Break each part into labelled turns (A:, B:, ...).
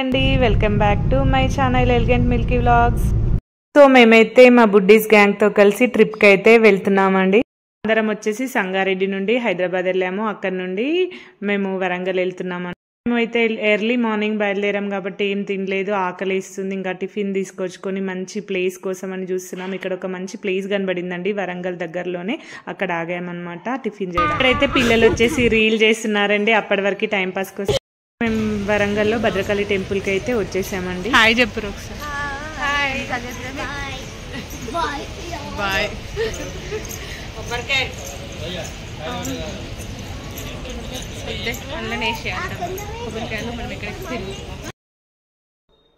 A: అండి welcome back to my channel elegant Milky vlogs. So మేమైతే మా బుడ్డీస్ గ్యాంగ్ తో కలిసి ట్రిప్ కి అయితే వెళ్తున్నామండి. అందరం వచ్చేసి సంగారెడ్డి నుండి హైదరాబాద్ వెళ్ళాము. అక్కడ నుండి మేము వరంగల్ వెళ్తున్నామండి. మేమైతే ఎర్లీ మార్నింగ్ బయలుదేరాం కాబట్టి ఏం తినలేదు, ఆకలి ఇస్తుంది. ఇంకా టిఫిన్ తీసుకొచ్చుకొని మంచి ప్లేస్ కోసం అని చూస్తున్నాం. ఇక్కడ ఒక మంచి ప్లేస్ కనబడిందండి వరంగల్ దగ్గరలోనే, అక్కడ ఆగామన్నమాట టిఫిన్ చేయడం. ఇక్కడైతే పిల్లలు వచ్చేసి రీల్ చేస్తున్నారండి. అప్పటి వరకు టైం పాస్ కోసం మేము వరంగల్లో భద్రకాళి టెంపుల్ కి అయితే వచ్చేసామండి. హాయ్ చెప్పరు ఒకసారి. బాయ్.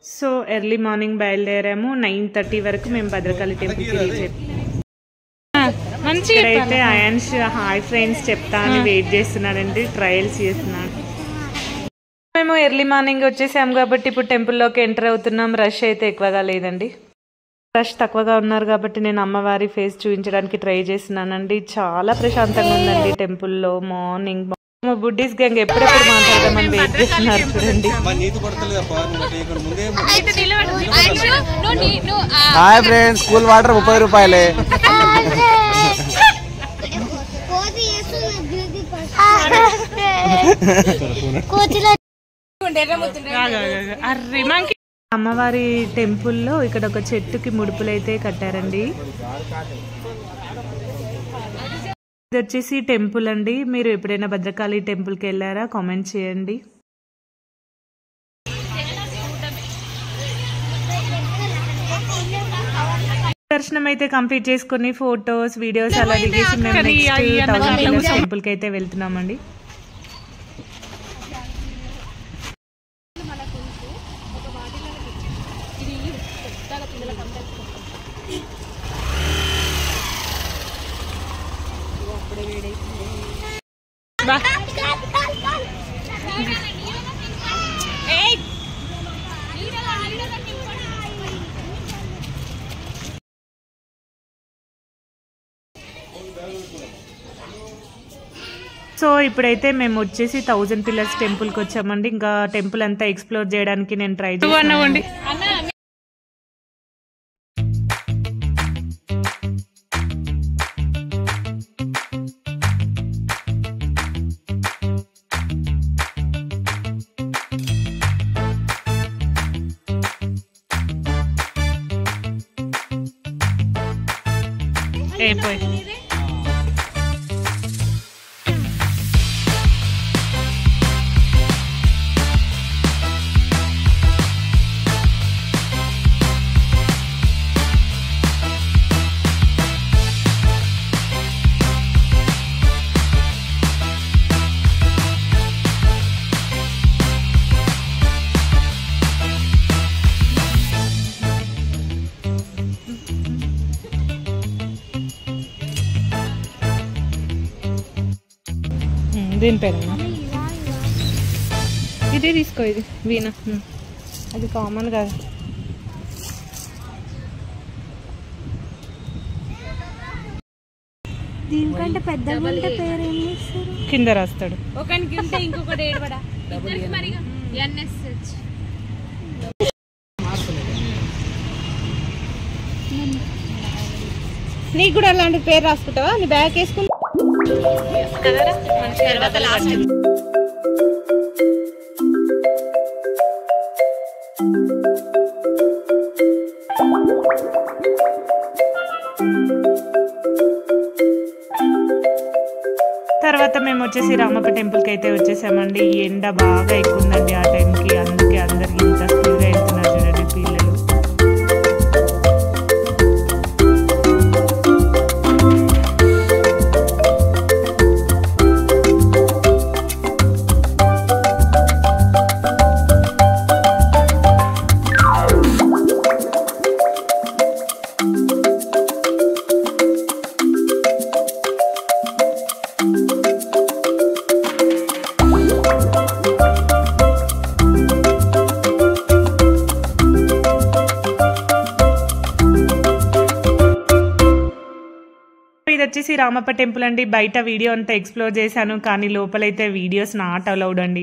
A: సో ఎర్లీ మార్నింగ్ బయలుదేరాము. 9:30 వరకు మేము భద్రకాళి టెంపుల్ కి రీచ్ అయిపోయాము. ఇక్కడైతే అయాన్ష్ హాయ్ ఫ్రెండ్స్ చెప్తా అని వెయిట్ చేస్తున్నాడండి, ట్రయల్స్ చేస్తున్నాడు. మేము ఎర్లీ మార్నింగ్ వచ్చేసాము కాబట్టి ఇప్పుడు టెంపుల్లోకి ఎంటర్ అవుతున్నాం. రష్ అయితే ఎక్కువగా లేదండి, రష్ తక్కువగా ఉన్నారు కాబట్టి నేను అమ్మవారి ఫేస్ చూపించడానికి ట్రై చేస్తున్నానండి. చాలా ప్రశాంతంగా ఉందండి టెంపుల్లో. మార్నింగ్ మా బుడ్డీస్ గ్యాంగ్ ఎప్పుడెప్పుడు మాట్లాడదామని వెయిట్ చేస్తున్నారు చూడండి.
B: హాయ్ ఫ్రెండ్స్, కూల్ వాటర్ 30 రూపాయలే.
A: అమ్మవారి టెంపుల్లో ఇక్కడ ఒక చెట్టుకి ముడుపులు అయితే కట్టారండి. ఇది వచ్చేసి టెంపుల్ అండి. మీరు ఎప్పుడైనా భద్రకాళి టెంపుల్కి వెళ్ళారా? కామెంట్ చేయండి. దర్శనం అయితే కంప్లీట్ చేసుకుని ఫొటోస్ వీడియోస్ అలా దిగేసి మేము నెక్స్ట్ 1000 పిల్లర్స్ టెంపుల్కి అయితే వెళ్తున్నామండి. సో ఇప్పుడైతే మేము వచ్చేసి 1000 పిల్లర్స్ టెంపుల్కి వచ్చామండి. ఇంకా టెంపుల్ అంతా ఎక్స్ప్లోర్ చేయడానికి నేను ట్రై చేస్తాను. దీని పేరు ఇదే తీసుకో, ఇది వీణ, అది కామన్ కదా.
C: దీనికంటే పెద్దగా ఉంటే పేరు ఏం చేస్తారు?
A: కింద రాస్తాడు.
C: నీకు కూడా అలాంటి పేరు రాసుకుంటావా? నీ బ్యాగ్ వేసుకుంటా.
A: తర్వాత మేము వచ్చేసి రామప్ప టెంపుల్కి అయితే వచ్చేసామండి. ఎండ బాగా ఎక్కువ ఉందండి ఆ టైంకి, అందుకే అందరికి ఇంత స్పీడ్గా వెళ్తున్నారు చూడండి పిల్లలు. ఇది వచ్చేసి రామప్ప టెంపుల్ అండి. బయట వీడియో అంతా ఎక్స్ప్లోర్ చేశాను, కానీ లోపలైతే వీడియోస్ నాట్ అలౌడ్ అండి.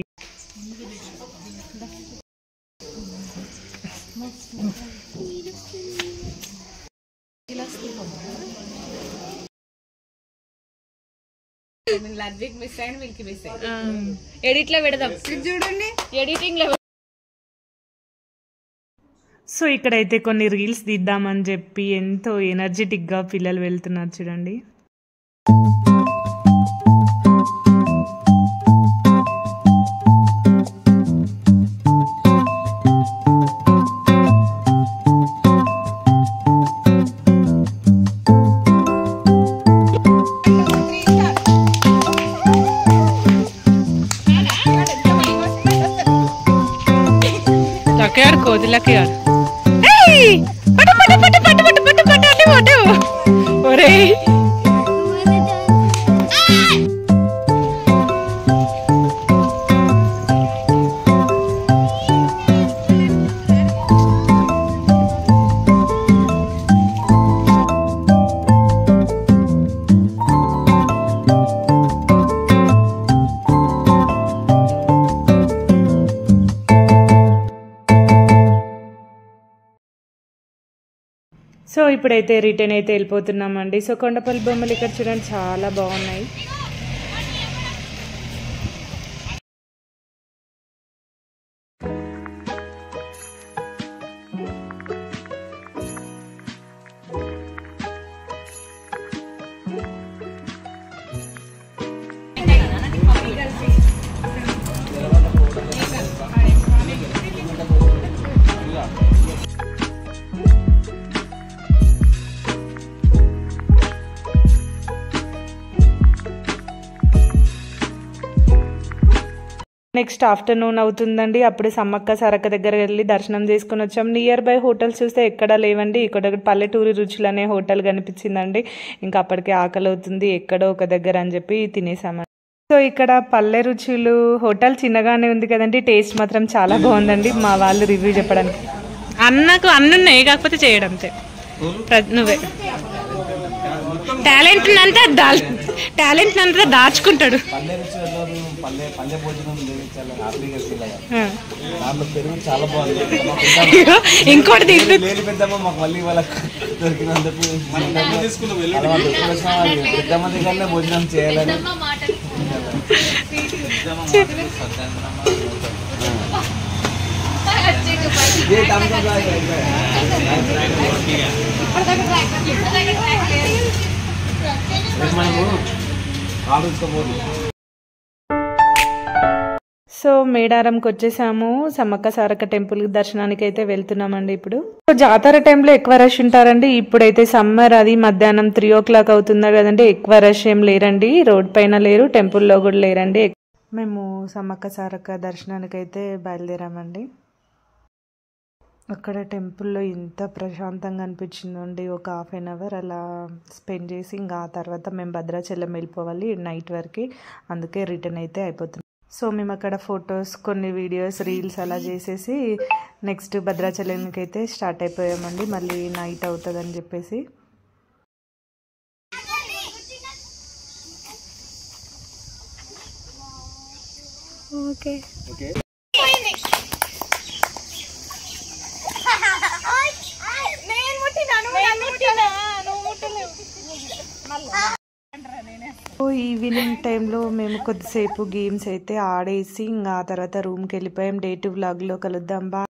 C: ఎడిట్ లో పెడదాం చూడండి, ఎడిటింగ్ లో.
A: సో ఇక్కడైతే కొన్ని రీల్స్ తీద్దామని చెప్పి ఎంతో ఎనర్జెటిక్గా పిల్లలు వెళ్తున్నారు చూడండి. కోదిలకి ఒరే సో ఇప్పుడైతే రిటర్న్ అయితే వెళ్ళిపోతున్నామండి. సో కొండపల్లి బొమ్మలు ఇక్కడ చూడండి చాలా బాగున్నాయి. నెక్స్ట్ ఆఫ్టర్నూన్ అవుతుందండి. అప్పుడు సమ్మక్క సారక్క దగ్గర వెళ్ళి దర్శనం చేసుకుని వచ్చాం. నియర్ బై హోటల్స్ చూస్తే ఎక్కడా లేవండి. ఇక్కడ పల్లెటూరి రుచులు అనే హోటల్ కనిపించిందండి. ఇంకా అప్పటికే ఆకలి అవుతుంది, ఎక్కడో ఒక దగ్గర అని చెప్పి తినేసామండి. సో ఇక్కడ పల్లె రుచులు హోటల్ చిన్నగానే ఉంది కదండి, టేస్ట్ మాత్రం చాలా బాగుందండి. మా వాళ్ళు రివ్యూ చెప్పడానికి అన్నకు అన్నున్నాయి కాకపోతే చేయడం నువ్వే టాలెంట్ అంతా దాచుకుంటాడు. ఇంకోటి
B: భోజనం చేయాలని
A: సో మేడారంకి వచ్చేసాము. సమ్మక్క సారక్క టెంపుల్ దర్శనానికి అయితే వెళ్తున్నామండి. ఇప్పుడు జాతర టైంలో ఎక్కువ రష్ ఉంటారండి. ఇప్పుడైతే సమ్మర్, అది మధ్యాహ్నం 3 o'clock అవుతుంది కదండి. ఎక్కువ రష్ ఏం లేరండి, రోడ్ పైన లేరు, టెంపుల్లో కూడా లేరండి. మేము సమ్మక్క సారక్క దర్శనానికి అయితే బయలుదేరామండి. అక్కడ టెంపుల్లో ఇంత ప్రశాంతంగా అనిపించిందండి. ఒక 1/2 hour అలా స్పెండ్ చేసి ఇంకా ఆ తర్వాత మేము భద్రాచలం వెళ్ళిపోవాలి నైట్ వరకు. అందుకే రిటర్న్ అయితే అయిపోతుంది. సో మేము అక్కడ ఫొటోస్, కొన్ని వీడియోస్, రీల్స్ అలా చేసేసి నెక్స్ట్ భద్రాచలంకి అయితే స్టార్ట్ అయిపోయామండి. మళ్ళీ నైట్ అవుతుందని చెప్పేసి.
C: ఓకే
A: ఈవినింగ్ టైంలో మేము కొద్దిసేపు గేమ్స్ అయితే ఆడేసి ఇంకా ఆ తర్వాత రూమ్కి వెళ్ళిపోయాం. డే 2 వ్లాగ్లో కలుద్దాం. బా.